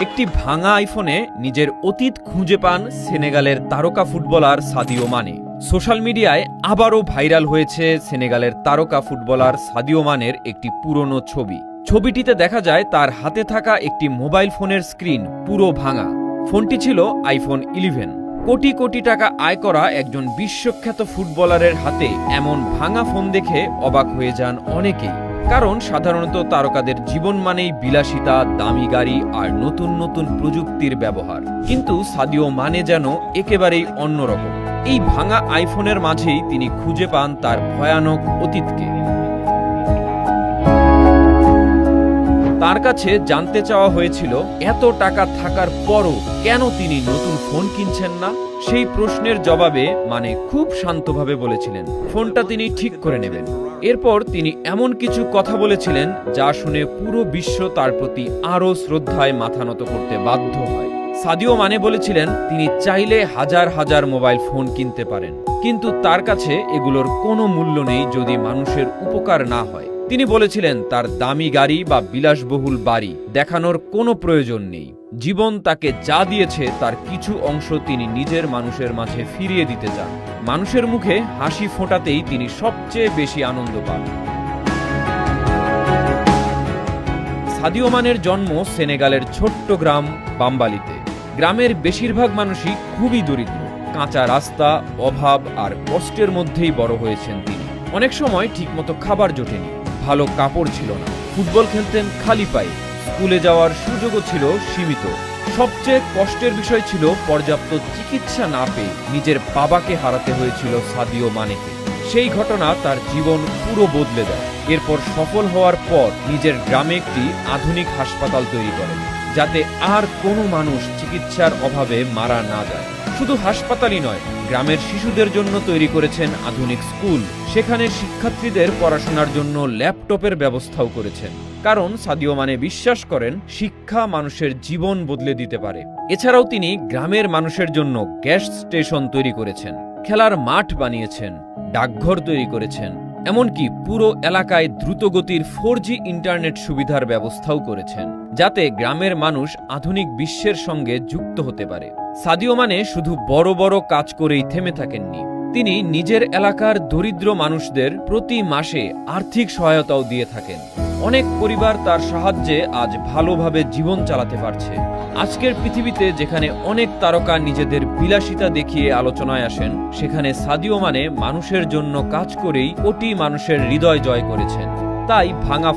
একটি ভাঙা আইফোনে নিজের অতীত খুঁজে পান সেনেগালের তারকা ফুটবলার সাদিও মানে। সোশ্যাল মিডিয়ায় আবারও ভাইরাল হয়েছে সেনেগালের তারকা ফুটবলার সাদিও মানের একটি পুরনো ছবি। ছবিটিতে দেখা যায় তার হাতে থাকা একটি মোবাইল ফোনের স্ক্রিন পুরো ভাঙা। ফোনটি ছিল আইফোন 11। কোটি কোটি টাকা আয় করা একজন বিশ্বখ্যাত ফুটবলারের হাতে এমন ভাঙা ফোন দেখে অবাক হয়ে যান অনেকেই। কারণ সাধারণত তারকাদের জীবন মানেই বিলাসিতা, দামি গাড়ি আর নতুন নতুন প্রযুক্তির ব্যবহার, কিন্তু সাদিও মানে যেন একেবারেই অন্যরকম। এই ভাঙা আইফোনের মাঝেই তিনি খুঁজে পান তার ভয়ানক অতীতকে। তার কাছে জানতে চাওয়া হয়েছিল এত টাকা থাকার পরও কেন তিনি নতুন ফোন কিনছেন না। সেই প্রশ্নের জবাবে মানে খুব শান্তভাবে বলেছিলেন ফোনটা তিনি ঠিক করে নেবেন। এরপর তিনি এমন কিছু কথা বলেছিলেন যা শুনে পুরো বিশ্ব তার প্রতি আরও শ্রদ্ধায় মাথা নত করতে বাধ্য হয়। সাদিও মানে বলেছিলেন তিনি চাইলে হাজার হাজার মোবাইল ফোন কিনতে পারেন, কিন্তু তার কাছে এগুলোর কোনো মূল্য নেই যদি মানুষের উপকার না হয়। তিনি বলেছিলেন তার দামি গাড়ি বা বিলাসবহুল বাড়ি দেখানোর কোনো প্রয়োজন নেই। জীবন তাকে যা দিয়েছে তার কিছু অংশ তিনি নিজের মানুষের মাঝে ফিরিয়ে দিতে চান। মানুষের মুখে হাসি ফোটাতেই তিনি সবচেয়ে বেশি আনন্দ পান। সাদিও মানের জন্ম সেনেগালের ছোট্ট গ্রাম বাম্বালিতে। গ্রামের বেশিরভাগ মানুষই খুবই দরিদ্র। কাঁচা রাস্তা, অভাব আর কষ্টের মধ্যেই বড় হয়েছেন তিনি। অনেক সময় ঠিকমতো খাবার জোটেনি, ভালো কাপড় ছিল না, ফুটবল খেলতেন খালি পায়ে, স্কুলে যাওয়ার সুযোগও ছিল সীমিত। সবচেয়ে কষ্টের বিষয় ছিল পর্যাপ্ত চিকিৎসা না পেয়ে নিজের বাবাকে হারাতে হয়েছিল সাদিও মানেকে। সেই ঘটনা তার জীবন পুরো বদলে দেয়। এরপর সফল হওয়ার পর নিজের গ্রামে একটি আধুনিক হাসপাতাল তৈরি করেন, যাতে আর কোনো মানুষ চিকিৎসার অভাবে মারা না যায়। শুধু হাসপাতালই নয়, গ্রামের শিশুদের জন্য তৈরি করেছেন আধুনিক স্কুল। সেখানে শিক্ষার্থীদের পড়াশোনার জন্য ল্যাপটপের ব্যবস্থাও করেছেন, কারণ সাদিও মানে বিশ্বাস করেন শিক্ষা মানুষের জীবন বদলে দিতে পারে। এছাড়াও তিনি গ্রামের মানুষের জন্য গ্যাস স্টেশন তৈরি করেছেন, খেলার মাঠ বানিয়েছেন, ডাকঘর তৈরি করেছেন, এমনকি পুরো এলাকায় দ্রুতগতির 4G ইন্টারনেট সুবিধার ব্যবস্থাও করেছেন, যাতে গ্রামের মানুষ আধুনিক বিশ্বের সঙ্গে যুক্ত হতে পারে। সাদিও মানে শুধু বড় বড় কাজ করেই থেমে থাকেননি, তিনি নিজের এলাকার দরিদ্র মানুষদের প্রতি মাসে আর্থিক সহায়তাও দিয়ে থাকেন। অনেক পরিবার তার সাহায্যে আজ ভালোভাবে জীবন চালাতে পারছে। আজকের পৃথিবীতে যেখানে অনেক তারকা নিজেদের বিলাসিতা দেখিয়ে আলোচনায় আসেন, সেখানে সাদিও মানে মানুষের জন্য কাজ করেই কোটি মানুষের হৃদয় জয় করেছেন। তাই ভাঙা